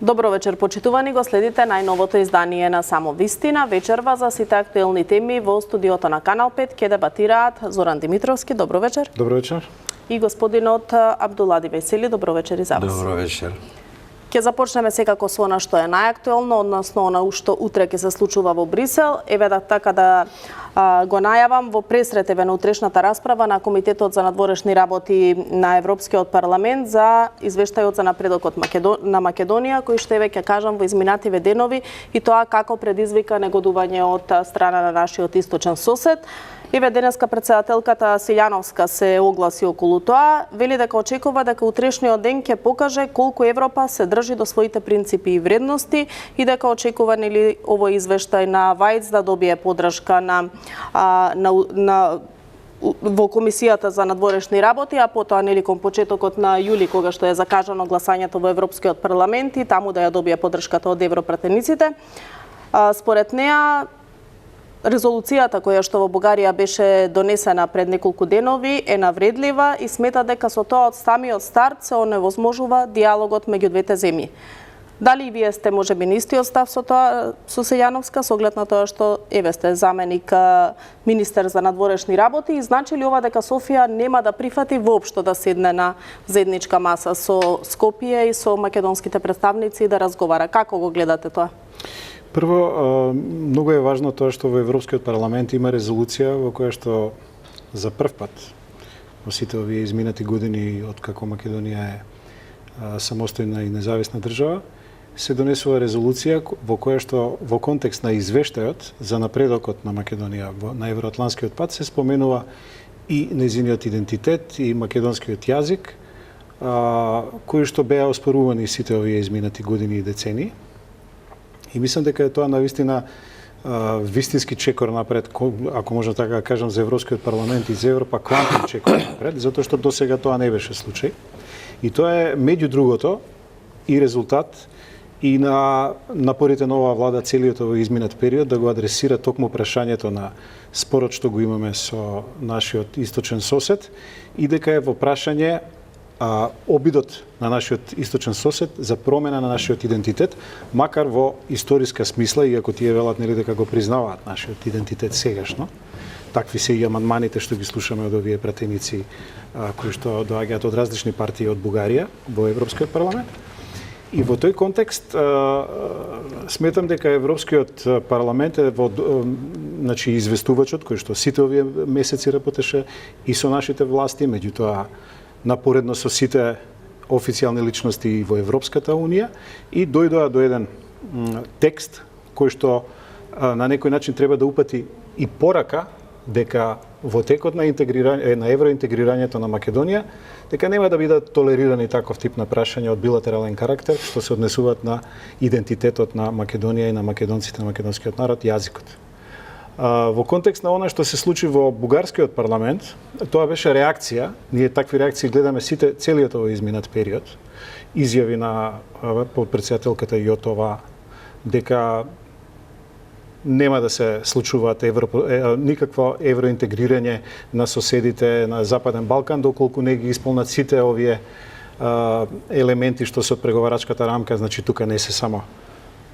Добро вечер, почитувани, го следите најновото издание на Само вистина. Вечерва за сите актуелни теми во студиото на Канал 5 ќе дебатираат Зоран Димитровски. Добро вечер. Добро вечер. И господинот Абдулади Весели. Добро вечер и за вас. Добро вечер. Ќе започнеме секако со она што е најактуелно, односно она што утре ќе се случува во Брисел. Еве така да го најавам во пресретеве на утрешната расправа на Комитетот за надворешни работи на Европскиот парламент за извештајот за напредокот на Македонија, кој што еве ќе кажам во изминативе денови и тоа како предизвика негодување од страна на нашиот источен сосед. Еве денеска председателката Силјановска се огласи околу тоа, вели дека очекува дека утрешниот ден ќе покаже колку Европа се држи до своите принципи и вредности и дека очекува нели овој извештај на ВАЙЦ да добие поддршка во Комисијата за надворешни работи, а потоа нели кон почетокот на јули кога што е закажано гласањето во Европскиот парламент и таму да ја добие поддршката од европратениците. Според неа резолуцијата која што во Бугарија беше донесена пред неколку денови е навредлива и смета дека со тоа од самиот старт се оневозможува диалогот меѓу двете земји. Дали и вие сте можеби на истиот став со тоа со Силјановска, со оглед на тоа што еве сте заменик министер за надворешни работи и значи ли ова дека Софија нема да прифати воопшто да седне на заедничка маса со Скопје и со македонските представници да разговара? Како го гледате тоа? Прво, многу е важно тоа што во Европскиот парламент има резолуција во која што за прв пат во сите овие изминати години откако Македонија е самостојна и независна држава, се донесува резолуција во која што во контекст на извештајот за напредокот на Македонија на евроатланскиот пат се споменува и нејзиниот идентитет и македонскиот јазик, кои што беа оспорувани сите овие изминати години и децении. И мислам дека е тоа навистина вистински чекор напред, ако можам така да кажам, за Европскиот парламент и за Европа, квантен чекор напред, затоа што досега тоа не беше случај. И тоа е меѓу другото и резултат и на напорите на оваа влада целиот овој изминат период да го адресира токму прашањето на спорот што го имаме со нашиот источен сосед и дека е во прашање обидот на нашиот источен сосед за промена на нашиот идентитет, макар во историска смисла, иако тие велат нели дека го признаваат нашиот идентитет сегашно. Такви се и амандманите што ги слушаме од овие пратеници кои што доаѓаат од различни партии од Бугарија во Европскиот парламент. И во тој контекст сметам дека Европскиот парламент е во значи известувачот кој што сите овие месеци работеше и со нашите власти, меѓутоа напоредно со сите официјални личности во Европската Унија и дојдоа до еден текст кој што на некој начин треба да упати и порака дека во текот на евроинтегрирањето на Македонија дека нема да бидат толерирани таков тип на прашања од билатерален карактер што се однесуваат на идентитетот на Македонија и на македонците, на македонскиот народ, јазикот. Во контекст на она што се случи во бугарскиот парламент, тоа беше реакција, ние такви реакции гледаме целиот овој изминат период, изјави на подпредседателката Јотова дека нема да се случуваат никакво евроинтегрирање на соседите на Западен Балкан, доколку не ги исполнат сите овие елементи што се од преговарачката рамка, значи тука не се само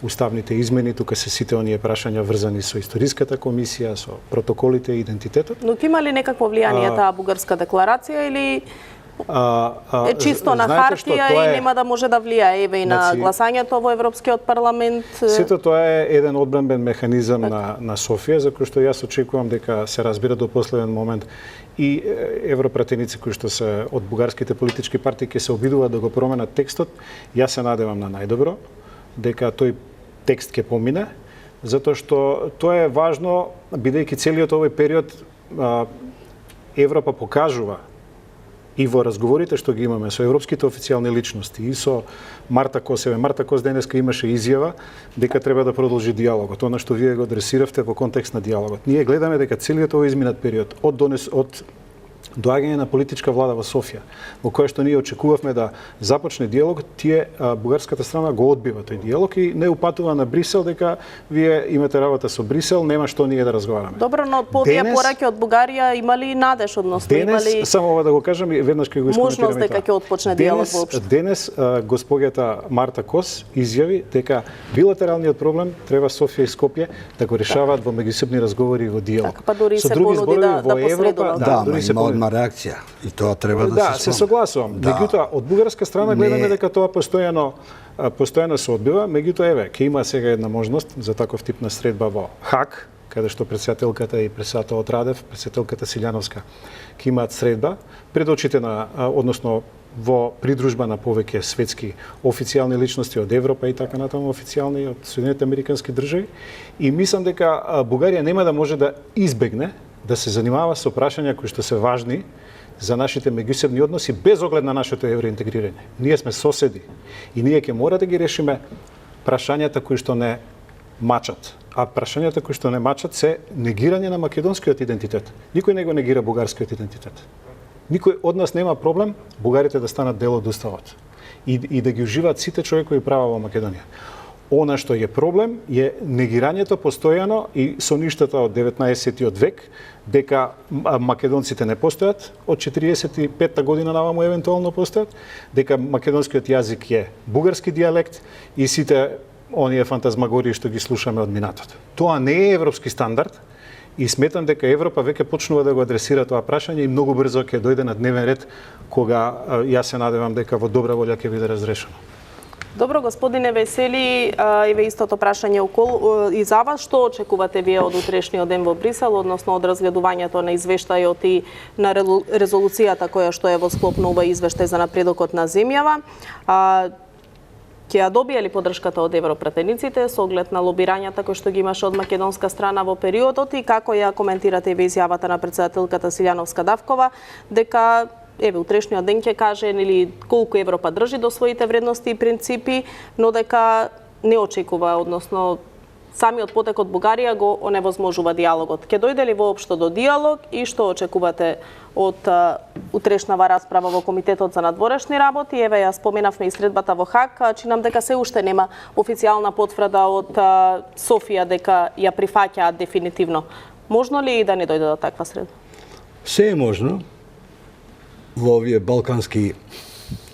уставните измени, тука се сите оние прашања врзани со историската комисија, со протоколите и идентитетот. Но има ли некакво влијание таа бугарска декларација или е чисто на хартија и нема да може да влијае еве и на гласањето во Европскиот парламент? Сето тоа е еден одбранбен механизам на Софија, за кој што јас очекувам дека се разбира до последен момент и европратеници кои што се од бугарските политички партии ќе се обидуваат да го променат текстот. Јас се надевам на најдобро, дека тој текст ќе помине, затоа што тоа е важно, бидејќи целиот овој период Европа покажува и во разговорите што ги имаме со европските официјални личности и со Марта Косеве. Марта Кос денеска имаше изјава дека треба да продолжи диалогот, она што вие го адресиравте во контекст на диалогот. Ние гледаме дека целиот овој изминат период од доаѓање на политичка влада во Софија, во која што ние очекувавме да започне диалог, бугарската страна го одбива тој диалог и не упатува на Брисел дека вие имате работа со Брисел, нема што ние да разговараме. Добро, но по овие пораки од Бугарија има ли надеж, односно има ли само ова да го кажам и веднаш ќе го искоментираме. Можност дека ќе отпочне диалог воопшто. Денес госпоѓата Марта Кос изјави дека билатералниот проблем треба Софија и Скопје да го решаваат во меѓусебни разговори во диалог. Па дури се понуди да посредува. Да, има одма реакција и тоа треба да се се согласувам. Меѓутоа, од бугарска страна гледаме дека тоа постојано се одбива, меѓутоа еве, ќе има сега една можност за таков тип на средба во Хаг, каде што претседателката и претседателот Радев, претседателката Силјановска ќе имаат средба пред очите на, односно во придружба на повеќе светски официјални личности од Европа и така натаму, официјални од Соединетите Американски држави, и мислам дека Бугарија нема да може да избегне да се занимава со прашања кои што се важни за нашите меѓусебни односи без оглед на нашето евроинтегрирање. Ние сме соседи и ние ќе мора да ги решиме прашањата кои што не мачат. А прашањата кои што не мачат се негирање на македонскиот идентитет. Никој не го негира бугарскиот идентитет. Никој од нас нема проблем бугарите да станат дел од уставот и да ги уживаат сите човекови права во Македонија. Она што е проблем е негирањето постојано и со ништата од 19-тиот век дека македонците не постојат, од 45-та година наваму евентуално постојат, дека македонскиот јазик е бугарски дијалект и сите оние фантазмагории што ги слушаме од минатото. Тоа не е европски стандард и сметам дека Европа веќе почнува да го адресира тоа прашање и многу брзо ќе дојде на дневен ред кога јас се надевам дека во добра волја ќе биде разрешено. Добро, господине Весели, еве истото прашање и за вас. Што очекувате вие од утрешниот ден во Брисел, односно од разгледувањето на извештајот и на резолуцијата која што е во склоп на овој извештај за напредокот на земјава? Ќе ја добие ли поддршката од европратениците со оглед на лобирањата кои што ги имаше од македонска страна во периодот и како ја коментирате ве изјавата на претседателката Силјановска-Давкова дека еве утрешниот ден ќе каже нели колку Европа држи до своите вредности и принципи, но дека не очекува, односно самиот потек од Бугарија го оневозможува диалогот. Ќе дојде ли воопшто до диалог и што очекувате од утрешнава расправа во Комитетот за надворешни работи? Еве ја споменавме и средбата во Хаг, чинам дека се уште нема официјална потврда од Софија дека ја прифаќаат дефинитивно. Можно ли да не дојде до таква средба? Се е можно во овие балкански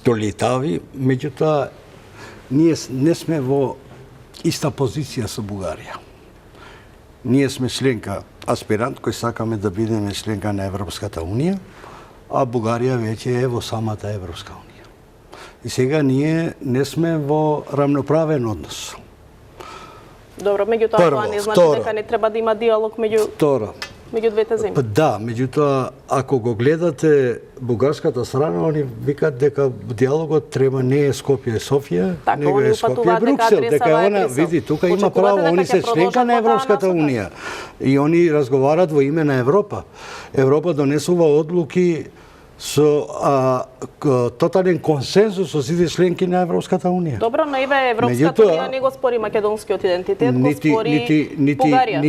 толитави, меѓутоа ние не сме во иста позиција со Бугарија. Ние сме членка аспирант кој сакаме да бидеме членка на Европската унија, а Бугарија веќе е во самата Европска унија. И сега ние не сме во рамноправен однос. Добро, меѓутоа тоа не значи дека не треба да има диалог меѓу двете земји. Да, меѓутоа, ако го гледате бугарската страна, они викат дека диалогот треба не е Скопје и Софија, него е Скопје и Бруксел. Дека она, види, тука има право, они се членка на Европската унија. И они разговарат во име на Европа. Европа донесува одлуки со тотален консензус со сите членки на Европската унија. Добро, но еве Европската унија не го спори македонскиот идентитет, го спори Бугарија.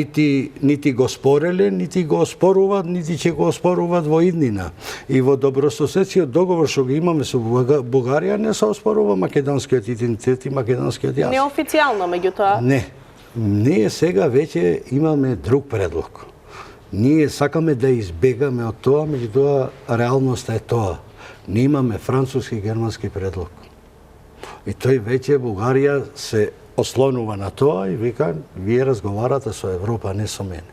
Нити го спореле, нити го споруваат, нити ќе го споруваат во иднина. И во добрососедскиот договор што го имаме со Бугарија не се оспорува македонскиот идентитет и македонскиот јазик. Неофицијално, меѓутоа. Не. Ние сега веќе имаме друг предлог. Ние сакаме да избегаме од тоа, меѓутоа реалноста е тоа. Ние имаме француски и германски предлог. И тој веќе Бугарија се ослонува на тоа и вика, вие разговарате со Европа, не со мене.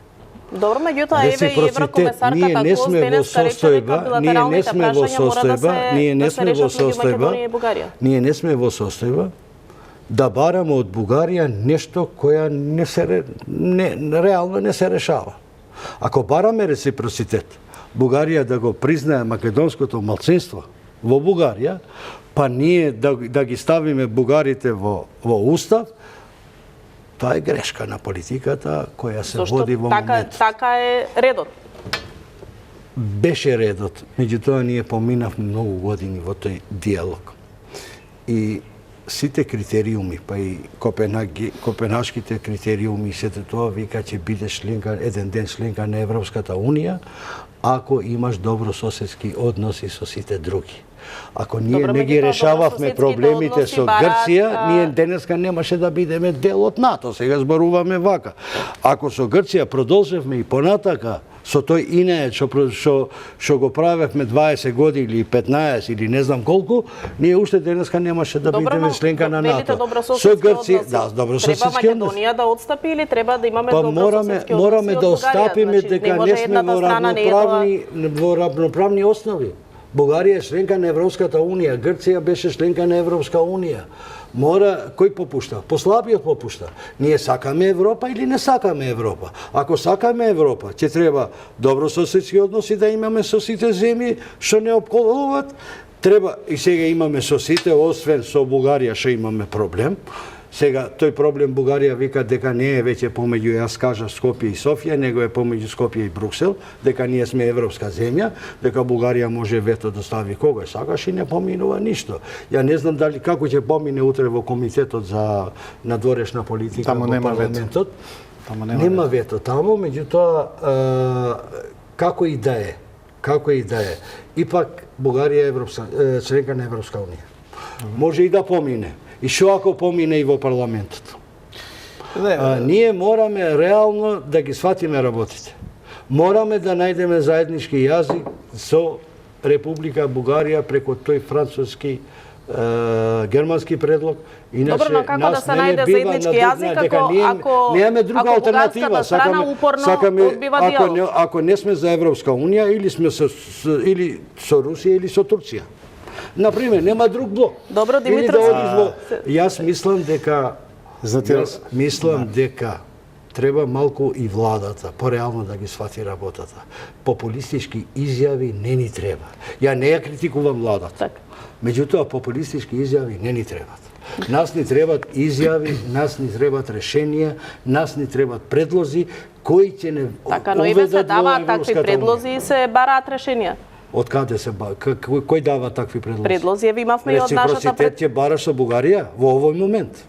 Добро, меѓутоа еве и еврокомесарката Кос денеска рече дека билатералните прашања мора да се решат меѓу Македонија и Бугарија. Ние не сме во состојба да бараме од Бугарија нешто која реално не се решава. Ако бараме реципроцитет, Бугарија да го признае македонското малцинство во Бугарија, па ние да ги ставиме бугарите во устав, тоа е грешка на политиката која се води во моментот. Така е редот. Беше редот, меѓутоа ние поминавме многу години во тој диалог. И сите критериуми, па и копенхашките критериуми, сето тоа вика ќе бидеш членка еден ден членка на Европската унија, ако имаш добрососедски односи со сите други. Ако ние Добро, не ги меѓутоа, решававме добрососедските проблемите односи со бараат, Грција, ние денеска немаше да бидеме дел од НАТО. Сега зборуваме вака. Ако со Грција продолжевме и понатака, со тој инеет што го правевме 20 години или 15 или не знам колку, ние уште денеска немаше да бидеме членка на НАТО. Со Грција, да, добрососедски треба односи. Македонија да отстапи или треба да имаме Па добрососедски односи? мораме да остапиме дека не сме во равноправни основи. Бугарија е членка на Европската унија, Грција беше членка на Европска унија. Кој попушта? Послабиот попушта. Ние сакаме Европа или не сакаме Европа? Ако сакаме Европа, ќе треба добрососедски односи да имаме со сите земји што не опколуваат. Треба и сега имаме со сите, освен со Бугарија што имаме проблем. Сега тој проблем Бугарија вика дека не е веќе помеѓу, јас кажа, Скопје и Софија, него е помеѓу Скопје и Бруксел, дека ние сме европска земја, дека Бугарија може вето да стави кога сакаш и не поминува ништо. Ја не знам дали како ќе помине утре во комитетот за надворешна политика Таму во нема парламентот. Таму Нема вето таму, меѓутоа како и да е, ипак Бугарија е членка на Европска унија. Може и да помине. И што ако помине и во парламентот? Ние мораме реално да ги сватиме работите. Мораме да најдеме заеднички јазик со Република Бугарија преку тој француски германски предлог. Добро, но како да се најде заеднички јазик ако бугарската страна упорно одбива диалог? Ако не сме за Европска унија или сме со Русија или со Турција. Например, нема друг блок. Добро, Димитров. Јас мислам дека треба малку и владата пореално да ги свати работата. Популистички изјави не ни треба. Ја не ја критикувам владата. Меѓутоа, популистички изјави не ни требат. Нас ни требат изјави, нас ни требат решенија, нас ни требат предлози кои ќе не така, но и се даваат такви предлози и се бараат решенија. Од каде се кој дава такви предлози? Предлози еве имавме и од нашата Реципроцитет ќе бараш со Бугарија во овој момент.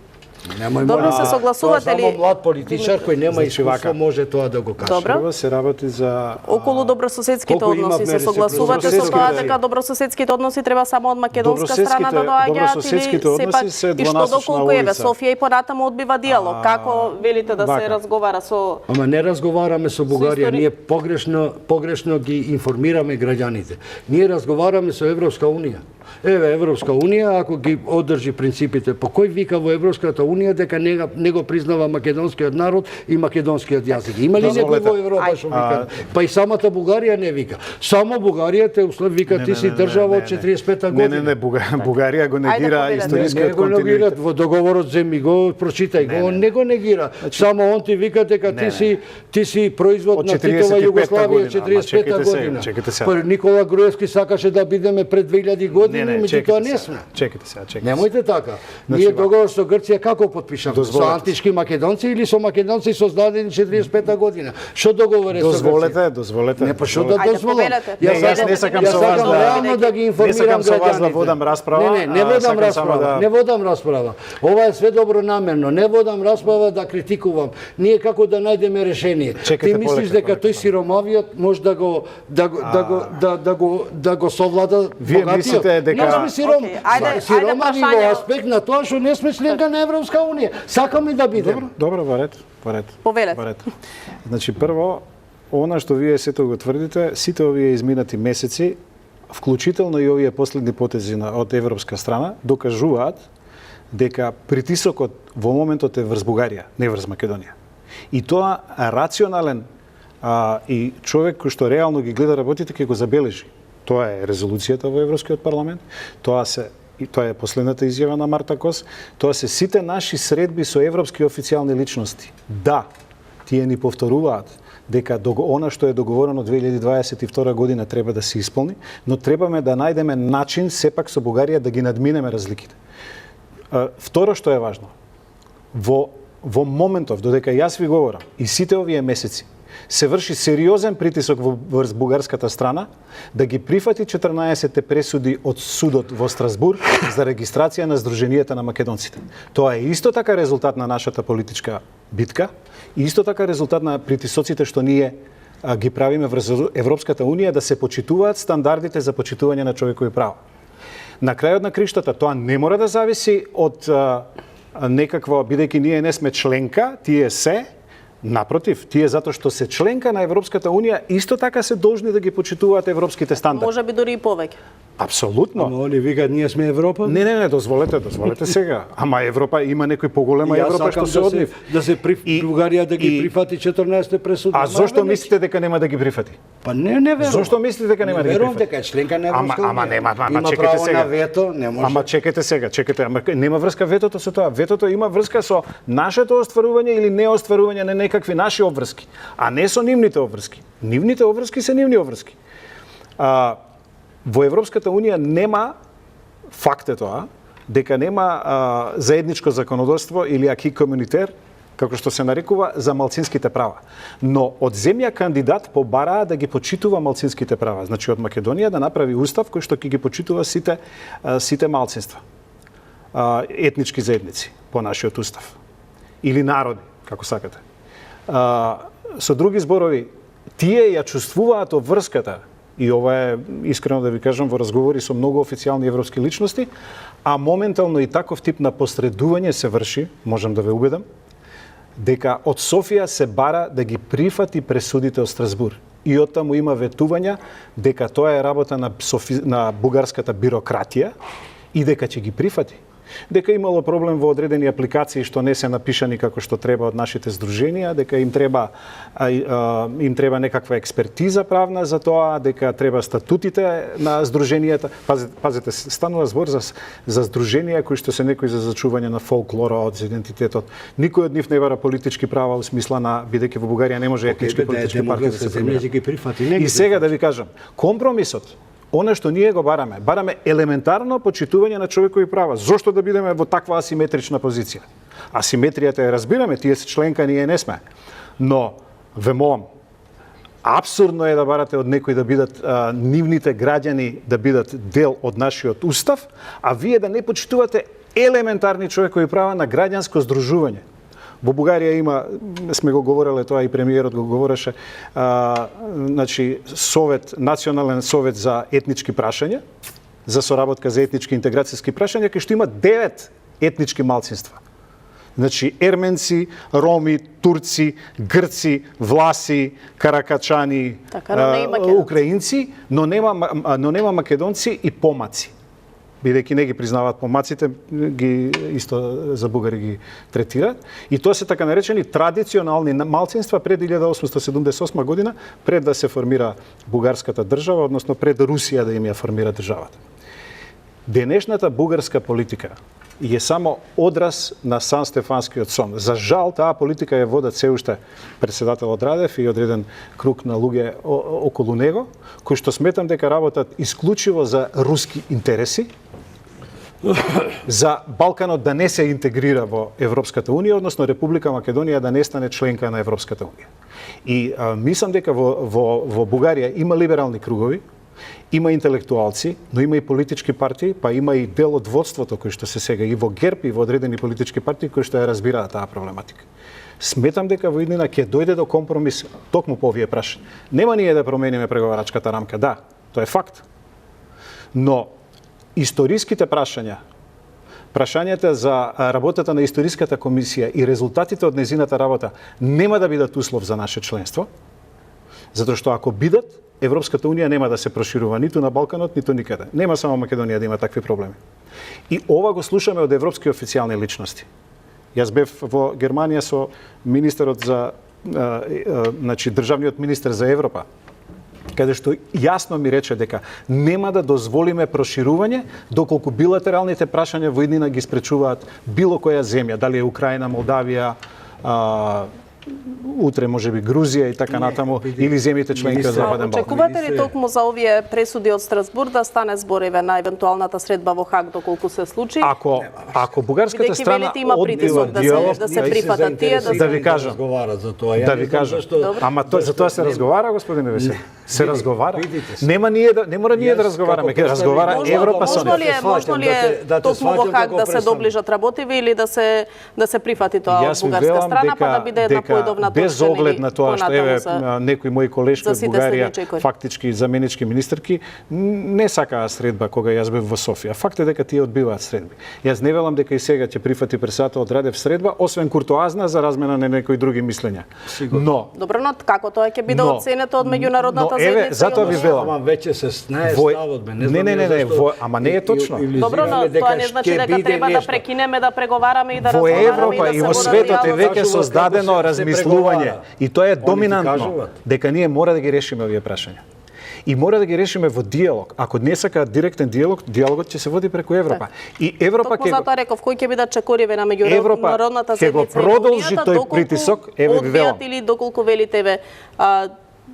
Добро, се согласувате ли? Само млад политичар кој нема искуство може тоа да го каже. Добро. Се работи за околу добрососедските односи. Се согласувате со тоа дека добрососедските односи треба само од македонска страна да доаѓаат или сепак и што доколку еве Софија и понатаму одбива диалог? Како велите да се разговара со? Ама не разговараме со Бугарија, ние погрешно ги информираме граѓаните. Ние разговараме со Европска унија. Еве Европска унија ако ги одржи принципите по кој вика во Европската унија дека не го признава македонскиот народ и македонскиот јазик. Има ли некој во Европа што вика? Па и самата Бугарија не вика. Само Бугарија те услов вика ти си држава од 45-та година. Не, Бугарија го негира историскиот континуитет. Во договорот земи го, прочитај го, он не го негира. Само он ти вика дека ти си производ на Титова Југославија 45-та година. Па Никола Груевски сакаше да бидеме пред 2000 години. Меѓутоа не сме. Чекайте сега. Немојте така. Ние договор со Грција како потпишавме? Со антички македонци или со македонци создадени 45-та година? Што договор е со Грција? Дозволете. Не, па што да дозволам? Јас не сакам со вас реално да ги информирам граѓаните. Водам расправа. Не водам расправа. Ова е све добронамерно. Не водам расправа да критикувам. Ние како да најдеме решение. Ти мислиш дека тој сиромавиот може да го совлада богатиот? дека сме сиромави во аспект на тоа што не сме членка на Европска унија. Сакаме да бидеме. Добро, во ред. Повелете. Значи прво, она што вие сето го тврдите, сите овие изминати месеци, вклучително и овие последни потези од европска страна, докажуваат дека притисокот во моментот е врз Бугарија, не врз Македонија. И тоа рационален и човек кој што реално ги гледа работите ќе го забележи. Тоа е резолуцијата во Европскиот парламент, тоа е последната изјава на Марта Кос, тоа се сите наши средби со европски официјални личности. Да, тие ни повторуваат дека она што е договорено 2022 година треба да се исполни, но требаме да најдеме начин сепак со Бугарија да ги надминеме разликите. Второ што е важно, во моментов, додека јас ви говорам, и сите овие месеци, се врши сериозен притисок врз бугарската страна да ги прифати 14 пресуди од судот во Страсбург за регистрација на Сдруженијата на македонците. Тоа е исто така резултат на нашата политичка битка и исто така резултат на притисоците што ние ги правиме врз Европската унија да се почитуваат стандардите за почитување на човекови права. На крајот на криштата тоа не мора да зависи од некакво, бидејќи ние не сме членка, тие се. Напротив, тие затоа што се членка на Европската унија, исто така се должни да ги почитуваат европските стандарди. Може би дури и повеќе. Апсолутно. Ама они викаат ние сме Европа? Не, дозволете сега. Ама Европа има некој поголема Европа што се од нив. Бугарија да ги прифати 14 пресуди. А зошто мислите дека нема да ги прифати? Па не верувам. Зошто мислите дека нема да ги верувам прифати? дека е членка на Европската унија. Ама чекайте сега. На вето, не може. Ама чекайте сега, ама нема врска ветото со тоа. Ветото има врска со нашето остварување или неостварување на некакви наши обврски, а не со нивните обврски. Нивните обврски се нивни обврски. Во Европската унија нема, факт е тоа, дека нема заедничко законодавство или аки комунитер, како што се нарекува, за малцинските права. Но од земја кандидат побараа да ги почитува малцинските права. Значи од Македонија да направи устав кој што ќе ги почитува сите малцинства. Етнички заедници по нашиот устав. Или народи, како сакате. Со други зборови, тие ја чувствуваат обврската, и ова е, искрено да ви кажам, во разговори со многу официјални европски личности, а моментално и таков тип на посредување се врши, можам да ве убедам, дека од Софија се бара да ги прифати пресудите од Страсбург. И оттаму има ветувања дека тоа е работа на бугарската бирократија и дека ќе ги прифати. Дека имало проблем во одредени апликации што не се напишани како што треба од нашите здруженија, дека им треба некаква експертиза правна за тоа, дека треба статутите на здруженијата. Пазете, станува збор за здруженија кои што се некои за зачување на фолклорот, за идентитетот. Никој од нив не бара политички права у смисла на, бидејќи во Бугарија не може етнички политички партии да се формираат. И сега да ви кажам, компромисот, она што ние го бараме елементарно почитување на човекови права. Зошто да бидеме во таква асиметрична позиција? Асиметријата ја разбираме, тие се членка, ние не сме. Но, ве молам, апсурдно е да барате од некои да бидат нивните граѓани да бидат дел од нашиот устав, а вие да не почитувате елементарни човекови права на граѓанско здружување. Во Бугарија има, сме го говореле тоа и премиерот го говореше, значи Национален совет за етнички прашања, за соработка за етнички интеграцијски прашања, кај што има 9 етнички малцинства. Значи ерменци, роми, турци, грци, власи, каракачани, украинци, но нема македонци и помаци. Бидејќи не ги признаваат помаците, ги исто за бугари ги третираат. И тоа се така наречени традиционални малцинства пред 1878 година, пред да се формира бугарската држава, односно пред Русија да им ја формира државата. Денешната бугарска политика е само одраз на Сан Стефанскиот сон. За жал, таа политика ја водат се уште председателот Радев и одреден круг на луѓе околу него, кои што сметам дека работат исклучиво за руски интереси, за Балканот да не се интегрира во Европската унија, односно Република Македонија да не стане членка на Европската унија. И мислам дека во Бугарија има либерални кругови, има интелектуалци, но има и политички партии, па има и дел од водството кои што се сега и во ГЕРБ и во одредени политички партии кои што ја разбираат таа проблематика. Сметам дека во иднина ќе дојде до компромис токму по овие прашања. Нема ние да промениме преговарачката рамка, да, тоа е факт. Но историските прашањата за работата на историската комисија и резултатите од незината работа нема да бидат услов за наше членство, затоа што ако бидат, Европската унија нема да се проширува ниту на Балканот, ниту никаде. Нема само Македонија да има такви проблеми. И ова го слушаме од европски официјални личности. Јас бев во Германија со министерот за државниот министер за Европа, каде што јасно ми рече дека нема да дозволиме проширување доколку билатералните прашања во иднина ги спречуваат било која земја, дали е Украина, Молдавија, утре можеби Грузија и така натаму, или земјите членки од Западен Балкан. Очекувате ли токму за овие пресуди од Страсбург да стане збориве на евентуалната средба во Хаг доколку се случи? Ако бугарската страна велите има одбива притисок диалог, да се прифатат тие, да ви кажам, разговарат за тоа. да ви кажам. Ама за тоа се разговара, господине Весели. Се разговара. Не мора ние да разговараме, ќе разговара Европа со нив. Можно ли е токму во Хаг да се доближат работиви или да се прифати тоа од бугарска страна, па да биде една поидовна точка? Без оглед на тоа што еве некои мои колешки од Бугарија, фактички заменички министерки, не сакаа средба кога јас бев во Софија. Факт е дека тие одбиваат средби. Јас не велам дека и сега ќе прифати председателот Радев средба, освен куртоазна за размена на некои други мислења. Но добро, но како тоа ќе биде оценето од меѓународната заедница? Затоа ви велам. Ама веќе се знае ставот, бе. Не, ама не е точно. Добро, но тоа не значи дека треба да прекинеме да преговараме и да во разговараме Европа и во светот е веќе создадено размислување и тоа е доминантно дека ние мора да ги решиме овие прашања. И мора да ги решиме во диалог. Ако не сака директен диалог, диалогот ќе се води преку Европа. И Европа ќе затоа реков кои ќе бидат чекориве на меѓународната ќе го заедница. продолжи тој притисок, еве ви велам. Или доколку велите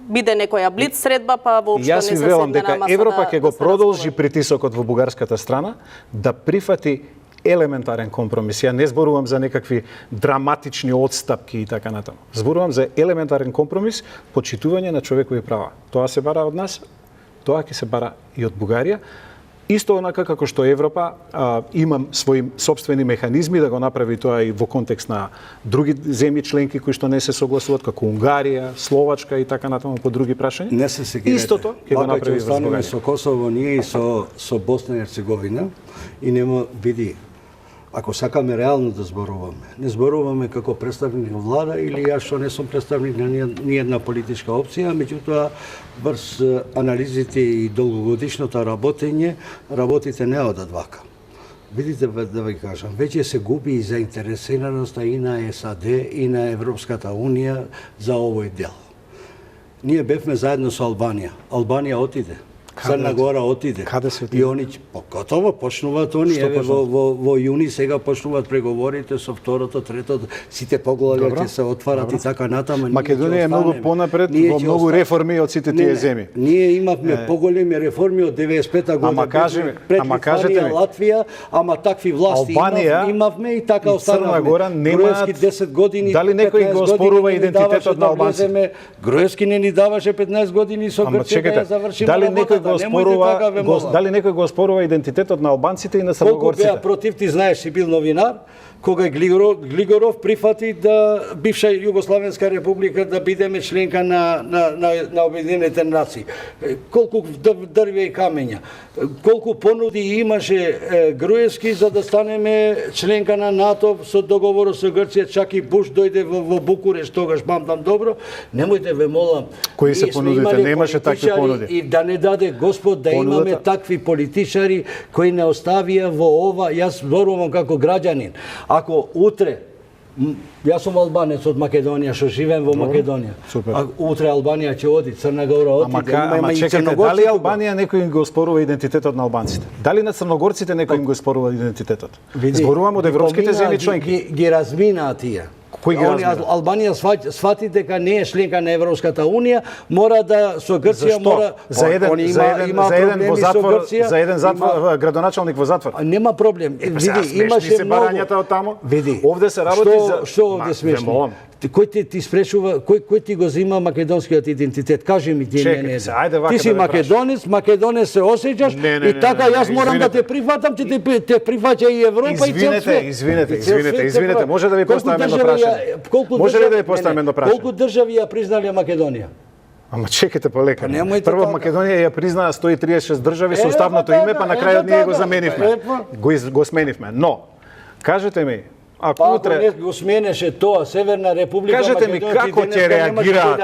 биде некоја блиц средба, па воопшто не се седне на масата. Јас ви велам дека Европа ќе го продолжи притисокот во бугарската страна да прифати елементарен компромис. Ја не зборувам за некакви драматични отстапки и така натаму. Зборувам за елементарен компромис, почитување на човекови права. Тоа се бара од нас, тоа ќе се бара и од Бугарија. Исто онака како што Европа има своји сопствени механизми да го направи тоа и во контекст на други земји членки кои што не се согласуваат, како Унгарија, Словачка и така натаму по други прашања. Не се сегирате. Истото ќе го направи во Бугарија. Со Косово ние и со Босна и Херцеговина и нема види. Ако сакаме реално да зборуваме, не зборуваме како представник на влада или јас што не сум представник на ни една политичка опција, меѓутоа врз анализите и долгогодишното работење, работите не одат вака. Видите, да ви кажам, веќе се губи и заинтересираноста и на САД и на Европската Унија за овој дел. Ние бевме заедно со Албанија. Албанија отиде. Црна Гора отиде. Каде се отиде? И они готово почнуваат они еве во јуни сега почнуваат преговорите со второто, третото, сите поглавја ќе се отварат и така натаму. Македонија е многу понапред во многу реформи од сите тие земји. Ние имавме поголеми реформи од 95-та година. Ама кажете ми, Латвија, ама такви власти имавме и така останавме. Црна Гора немаат 10 години. Дали некој го оспорува идентитетот на албанците? Груевски не ни даваше 15 години со Грција да завршиме. Дали некој го оспорува идентитетот на албанците и на црногорците? Колку беа против, ти знаеш, си бил новинар, кога Глигоров прифати да бивша Југославенска република да бидеме членка на Обединените нации. Колку дрвја и камења. Колку понуди имаше Груевски за да станеме членка на НАТО со договорот со Грција, чак и Буш дојде во Букурешт, тогаш памтам добро. Немојте ве молам. Кои се понудите? Немаше такви понуди. И да не даде Господ да имаме такви политичари кои не оставија во ова, јас зборувам како граѓанин. Ако утре, јас сум албанец од Македонија, што живеем во Македонија. А утре Албанија ќе оди, Црна Гора оди. Ама чекайте, дали Албанија некој им го спорува идентитетот на албанците? Дали на црногорците некој им го спорува идентитетот? Зборувам од европските земји членки. Ги разминаа тие. Албанија свати дека не е членка на Европската Унија, мора да со Грција мора за еден затвор градоначалник во затвор. Нема проблем. Види, имаше барањата од таму. Види. Овде се работи за што овде смешно. Кој ти спречува, кој ти го зема македонскиот идентитет? Кажи ми ти не. Ти си македонец се осеќаш и така јас морам да те прифатам, ти те прифаќа и Европа и цел свет. Извинете, може да ви поставам едно прашање? Може ли да ви поставам едно прашање? Колку држави ја признале Македонија? Ама чекайте полека. Прво Македонија ја признаа 136 држави со уставното име, па на крајот ние го заменивме. Го сменивме. Но кажете ми, ако утре не го сменеше тоа Северна Република Македонија, кажете ми како ќе реагираат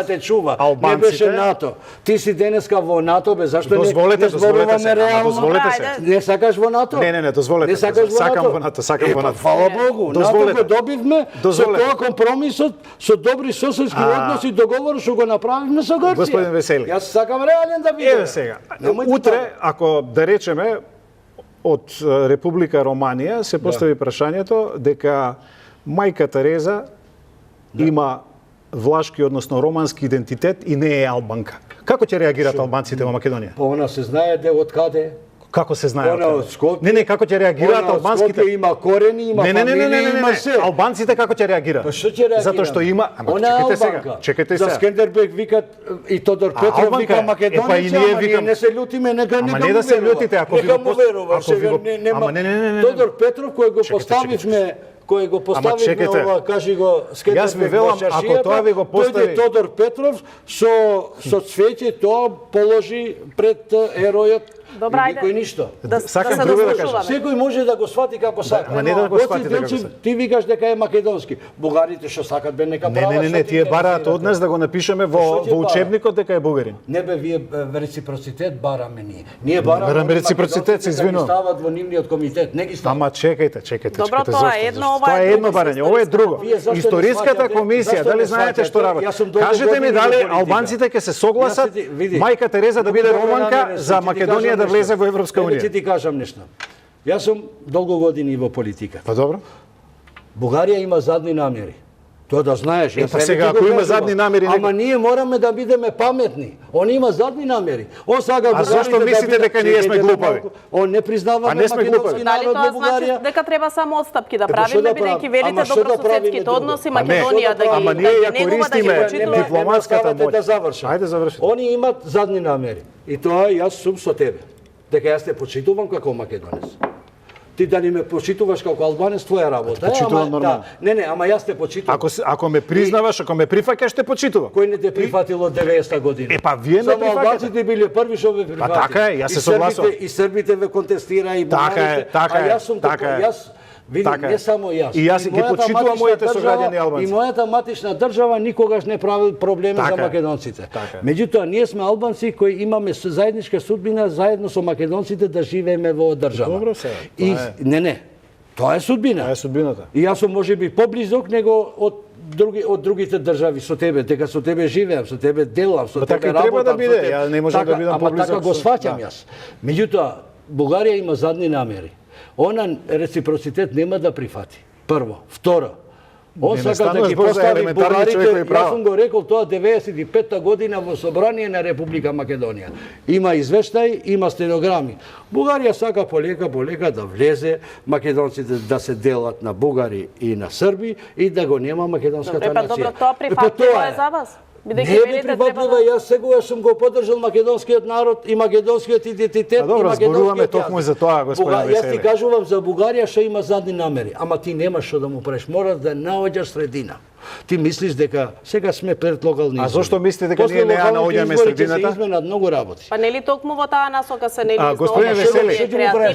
албанците? Не беше НАТО. Ти си денеска во НАТО, бе, зашто дозволете се. Не сакаш во НАТО? Не, дозволете. Сакам во НАТО. Фала Богу, НАТО го добивме со тоа компромисот, со добри соседски односи, договор што го направивме со Грција. Господин Весели. Јас сакам реален да видам. Еве сега. Утре, ако да речеме од Република Романија се постави прашањето дека мајка Тереза има влашки, односно романски идентитет и не е албанка. Како ќе реагираат албанците во Македонија? Па она се знае де од каде. Како се знае? Она од Скопје. Не, како ќе реагираат албанските? Скопје има корени, има фамилија, има се. Албанците како ќе реагираат? Па што ќе реагираат? Затоа што има, чекайте сега. Чекайте сега. За Скендербег викат и Тодор Петров вика Македонија, ние не се љутиме, нека му не да се љутите, ако ви го верува, сега нема. Тодор Петров кој го поставивме ова, кажи го Скендербег во шашијата, дојде Тодор Петров со цвеќе тоа положи пред еројот. Добра, ајде. Никој ништо. Сакам друго да кажам. Секој може да го свати како сака. Ама не да го свати како сака. Ти викаш дека е македонски. Бугарите што сакат бе нека права. Не, тие бараат од нас да го напишеме во учебникот дека е бугарин. Не бе, вие реципроцитет бараме ние. Ние бараме реципроцитет, се извинувам. Стават во нивниот комитет, не ги стават. Ама чекајте. Добро, тоа е едно, ова е едно барање, ова е друго. Историската комисија, дали знаете што работи? Кажете ми дали албанците ќе се согласат мајка Тереза да биде романка за Македонија да влезе во Европска унија. Ќе ти кажам нешто. Јас сум долго години во политика. Па добро. Бугарија има задни намери. Тоа да знаеш. Па сега ако има задни намери, ама ние мораме да бидеме паметни. Он има задни намери. Он сага Бугарија. А зашто мислите дека ние сме глупави? Он не признава македонски народ во Бугарија. Значи дека треба само отстапки да правиме, бидејќи велите добрососедските односи Македонија да ги ама ние ја користиме дипломатската моќ. Да завршам. Ајде завршете. Они имат задни намери. И тоа јас сум со тебе. Дека јас те почитувам како македонец. Ти дали ме почитуваш како албанец, твоја работа. Почитувам нормално. Не, ама јас те почитувам. Ако ме признаваш, ако ме прифаќаш, те почитувам. Кој не те прифатил од 90-та година? Па вие ме прифаќате. Само албанците биле први што ве прифатиле. Па така е, јас се согласувам. И србите ве контестира и бугарите. Така е. А јас сум јас види, не само јас. И јас ги почитувам моите сограѓани албанци. И мојата матична држава никогаш не прави проблеми за македонците. Меѓутоа, ние сме албанци кои имаме заедничка судбина заедно со македонците да живееме во држава. Добро се. Не. Тоа е судбина. Тоа е судбината. И јас сум можеби поблизок него од другите држави со тебе, дека со тебе живеам, со тебе делам, со тебе работам. Треба да биде, ја не можам да бидам поблизок. Ама така го сваќам јас. Меѓутоа, Бугарија има задни намери. Она реципроцитет нема да прифати. Прво. Второ, он сака да ги постави бугарите, јас сум го рекол тоа 95-та година во собрание на Република Македонија. Има извештај, има стенограми. Бугарија сака полека да влезе, македонците да се делат на бугари и на срби и да го нема македонската нација. Добро, тоа прифатливо е за вас? Не е прифатливо, јас сегогаш сум го поддржал македонскиот народ и македонскиот идентитет и македонскиот јазик. Токму за тоа, господин Веселе. Јас ти кажувам за Бугарија што има задни намери, ама ти немаш што да му правиш, мораш да наоѓаш средина. Ти мислиш дека сега сме пред локални избори. А зошто мислите дека ние не ја наоѓаме средината? Се изменат многу работи. Па нели токму во таа насока се нели господин Веселе,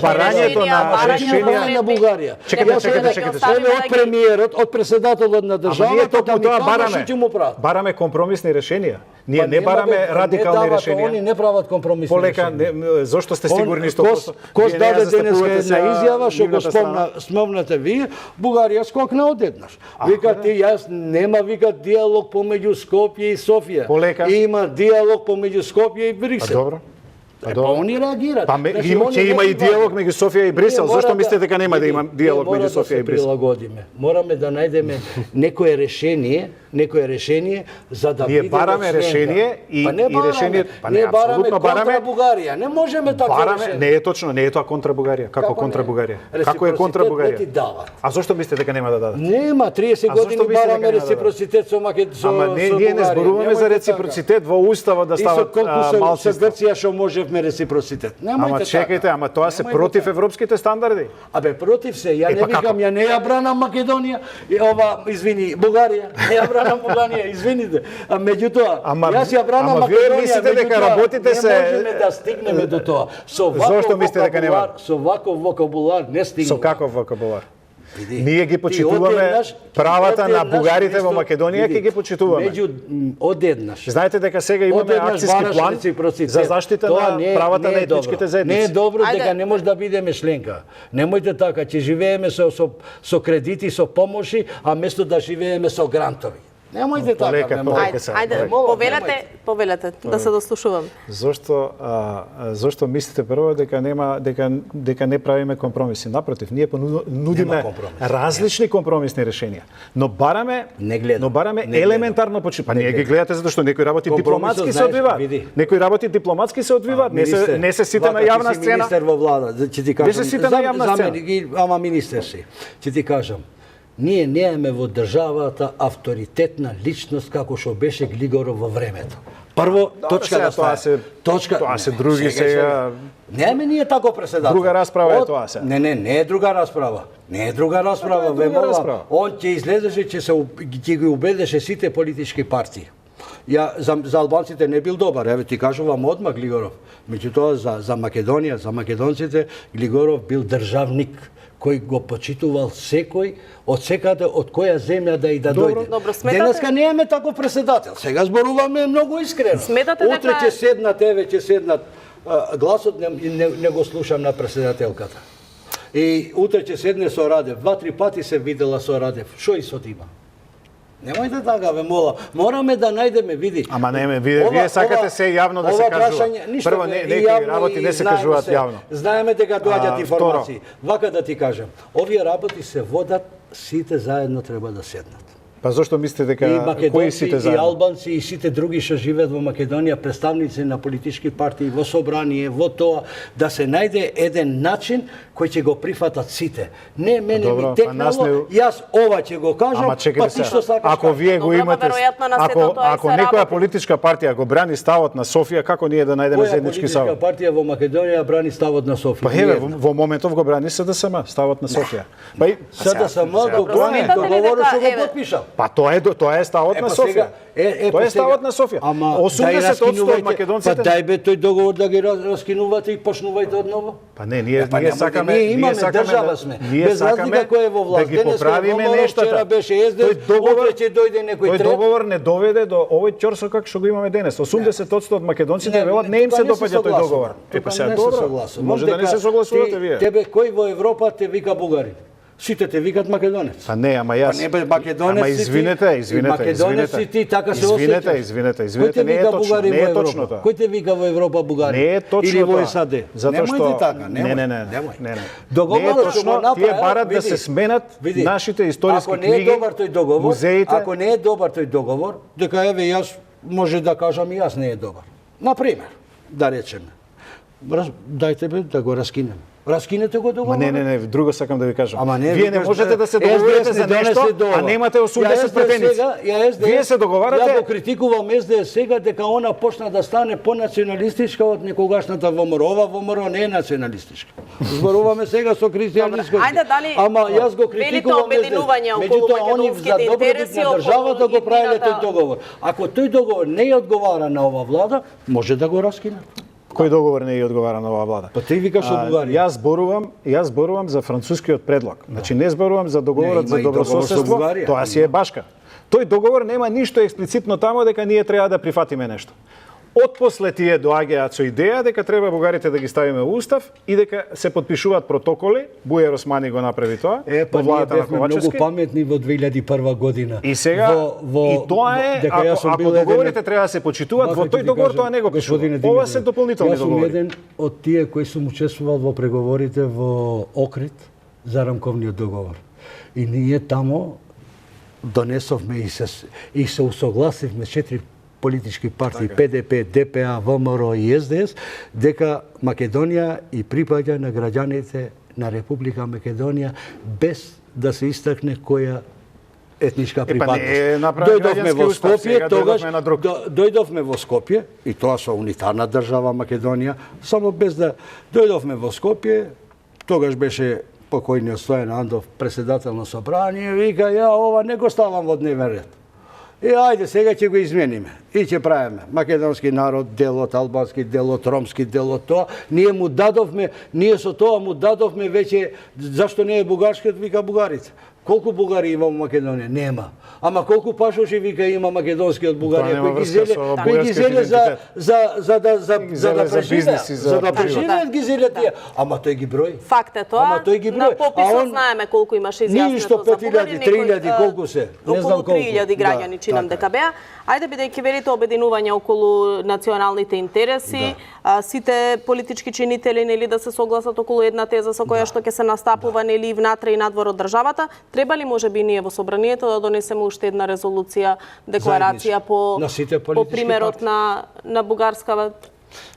барањето на решенија на Бугарија. Чекайте. Од премиерот, од председателот на државата, токму тоа бараме компромисни решенија. Ние не бараме радикални решенија. Они не прават компромисни решенија. Полека, зошто сте сигурни 100%? Кој даде денеска една изјава што го спомнате вие, Бугарија скокна одеднаш. Вика ти јас нема вика диалог помеѓу Скопје и Софија. Има диалог помеѓу Скопје и Брисел. Добро. Они реагираат. Ќе има и диалог меѓу Софија и Брисел. Зошто мислите дека нема да има диалог меѓу Софија и Брисел? Прилагодиме. Мораме да најдеме некое решение за да ние бараме решение и решение, не бараме контра Бугарија. Не можеме така решение. Не е точно, не е тоа контра Бугарија. Како контра Бугарија? Како е контра Бугарија? А зошто мислите дека нема да дадат? Нема, 30 години бараме реципроцитет со Македонија. Ама ние не зборуваме за реципроцитет во уставот да стават малцинства. Со Грција што можевме реципроцитет. Ама чекајте, ама тоа се против европските стандарди. Абе против се, ја не викам, ја не ја бранам Македонија, извини, Бугарија, не ја бранам Бугарија, извините. А меѓутоа, јас ја бранам Македонија. Вие мислите дека работите се не можеме да стигнеме до тоа. Зошто мислите дека нема? Со ваков вокабулар не стигнеме. Со каков вокабулар? Ние ги почитуваме правата на бугарите во Македонија, ќе ги почитуваме. Одеднаш. Знаете дека сега имаме акциски план за заштита на правата на етничките заедници. Не е добро дека не може да бидеме членка. Немојте така, ќе живееме со кредити, со помоши, а место да живееме со грантови. Немојте така, Полека, ме молам. полека. Ајде, Молам, повелете, да се дослушувам. Зошто мислите прво дека не правиме компромиси? Напротив, ние нудиме различни компромисни решенија, но бараме елементарно почитување. Па ние ги гледате затоа што некои работи дипломатски се одвиваат. Некои работи дипломатски се одвиваат. Не се сите на јавна сцена. Министер во влада, ќе ти кажам. Не се сите на јавна сцена. Ама министер си. Ќе ти кажам. Ние немаме во државата авторитетна личност како што беше Глигоров во времето. Прво, точка да стане. Тоа се други сега. Немаме ние тако преседател. Друга расправа е тоа сега. Не е друга расправа. Не е друга расправа, ве молам. Он ќе излезеше, ќе ги убедеше сите политички партии. За албанците не бил добар, еве ти кажувам одма Глигоров. Меѓутоа за Македонија, за македонците Глигоров бил државник кој го почитувал секој од секаде од која земја да и да дојде. Денеска немаме таков преседател. Сега зборуваме многу искрено. Утре ќе седнат, еве ќе седнат, гласот не го слушам на преседателката. И утре ќе седне со Радев. 2-3 пати се видела со Радев. Шо и со тима? Немојте така, ве мола. Мораме да најдеме, види. Ама не, вие сакате се јавно да се кажува. Прво, некои работи не се кажуваат јавно. Знаеме дека доаѓаат информации. Вака да ти кажам, овие работи се водат, сите заедно треба да седнат. Па зошто мислите дека кои сите заедно? И албанци и сите други што живеат во Македонија, представници на политички партии, во собрание, во тоа, да се најде еден начин кој ќе го прифатат сите. Не, мене ми текнало, јас ова ќе го кажам, па ти што сакаш. Ако вие го имате, ако некоја политичка партија го брани ставот на Софија, како ние да најдеме заеднички став? Која политичка партија во Македонија брани ставот на Софија? Па еве, во моментов го брани СДСМ, ставот на Софија. Па и СДСМ го брани, договорот што го потпишал. Па тоа е ставот на Софија. Тоа е ставот на Софија. 80% од македонците. Па дај бе тој договор да ги раскинувате и почнувајте одново. Па не, ние сакаме, ние имаме држава сме. Без разлика кој е во власт. Да ги поправиме нештата. Вчера беше СДС, утре ќе дојде некој трет. Тој договор не доведе до овој ќорсокак што го имаме денес. 80% од македонците велат не им се допаѓа тој договор. Па сега добро. Може да не се согласувате вие. Тебе кој во Европа те вика бугарин? Сите те викат македонец. Па не, ама јас. Па не бе македонец. Ама извинете. Македонец си ти, така се осеќаш. Извинете, не е точно. Не е точно тоа. Кој те вика во Европа бугарин? Не е точно или во тоа. САД? Затоа што така, не. Договорот што го тие барат да се сменат нашите историски книги. Ако не е добар тој договор, музеите. Ако не е добар тој договор, дека еве јас може да кажам и јас не е добар. На пример, да речеме. Дајте бе да го раскинеме. Раскинете го договорот. Не, друго сакам да ви кажам. Вие не можете да се договорите за нешто, а немате 80 претеници. Вие се договарате. Ја го критикувам СДС сега дека она почна да стане понационалистичка од некогашната ВМРО. Ова ВМРО не е националистичка. Зборуваме сега со Кристијан Исковски. Ама јас го критикувам СДС. Меѓутоа они за доброт на државата го правиле тој договор. Ако тој договор не ја одговара на ова влада, може да го раскинат. Кој договор не ја одговара на оваа влада? Па ти викаш од Бугарија. Јас зборувам за францускиот предлог. Значи не зборувам за договорот за добрососедство, тоа си е башка. Тој договор нема ништо експлицитно тамо дека ние треба да прифатиме нешто. Отпосле тие доаѓаат со идеја дека треба бугарите да ги ставиме во устав и дека се потпишуваат протоколи. Бујар Османи го направи тоа. Па ние бевме многу паметни во 2001 година. И сега и тоа е ако договорите треба да се почитуваат, во тој договор тоа не го пишува. Ова се дополнителни договори. Јас сум еден од тие кои сум учествувал во преговорите во Охрид за рамковниот договор. И ние тамо донесовме и се усогласивме 4 политички партии, ПДП, ДПА, ВМРО и СДС, дека Македонија и припаѓа на граѓаните на Република Македонија без да се истакне која етничка припадност. Дојдовме во Скопје, тогаш дојдовме во Скопје и тоа со унитарна држава Македонија, само без да дојдовме во Скопје, тогаш беше покојниот Стојан Андов, председател на собрание, вика ја ова не го ставам во дневен ред. И ајде сега ќе го измениме. и ќе правиме македонски народ дел од албански дел од ромски дел од тоа. Ние со тоа му дадовме веќе зашто не е бугарскиот, вика бугарица. Колку бугари има во Македонија? Нема. Ама колку пашоши вика има македонскиот Бугарија кои ги зеле за да преживеат ги зеле тие. Ама тој ги брои. Факт е тоа. На пописот знаеме колку имаше изјаснето за бугари. 3000, колку се? Не знам колку. Околу 3000 граѓани чинам дека беа. Ајде бидејќи велите обединување околу националните интереси, сите политички чинители нели да се согласат околу една теза со која што ќе се настапува нели внатре и надвор од државата, треба ли можеби ние во собранието да донесеме уште една резолуција, декларација по примерот на бугарска?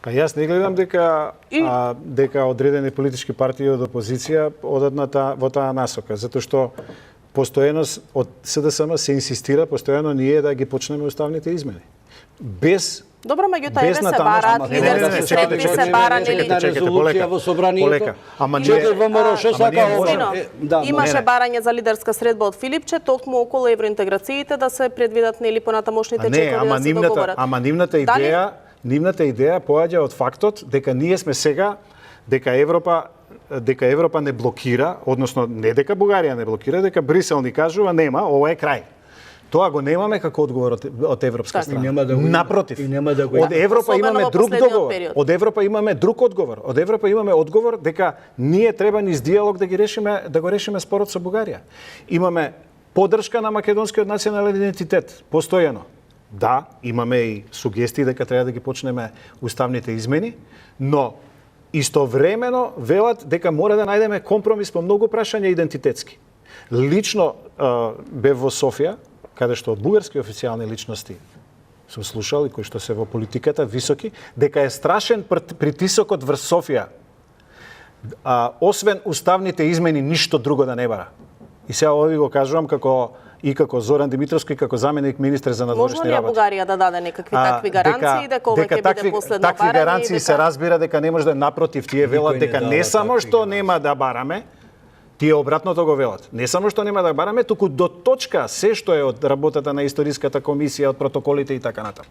Јас не гледам дека одредени политички партии од опозиција одат во таа насока, затоа што постојано од СДСМ се инсистира постојано ние да ги почнеме уставните измени. Без Добро, меѓутоа еве се бараат лидерски средби, се бара нели резолуција во собранието. Чекај ВМРО што сака имаше барање за лидерска средба од Филипче токму околу евроинтеграциите да се предвидат нели понатамошните чекови да се договорат. Ама нивната идеја поаѓа од фактот дека ние сме сега дека Европа не блокира, односно не дека Бугарија не блокира, дека Брисел ни кажува нема, ова е крај. Тоа го немаме како одговор од европска страна. Напротив, од Европа имаме друг договор. Од Европа имаме друг одговор. Од Европа имаме одговор дека ние треба низ диалог да го решиме спорот со Бугарија. Имаме поддршка на македонскиот национален идентитет, постојано. Да, имаме и сугестии дека треба да ги почнеме уставните измени, но истовремено велат дека мора да најдеме компромис по многу прашања идентитетски. Лично бев во Софија, каде што од бугарски официјални личности сум слушал и кои што се во политиката високи, дека е страшен притисокот врз Софија. Освен уставните измени, ништо друго да не бара. И сега ови го кажувам како Зоран Димитровски, како заменик министер за надворешни работи. Можно ли Бугарија да даде некакви такви гаранции, дека ова ќе биде последно барање? Такви гаранции се разбира дека не може да напротив, тие велат дека не само што нема да бараме, тие обратното го велат. Не само што нема да бараме, туку до точка се што е од работата на историската комисија, од протоколите и така натаму.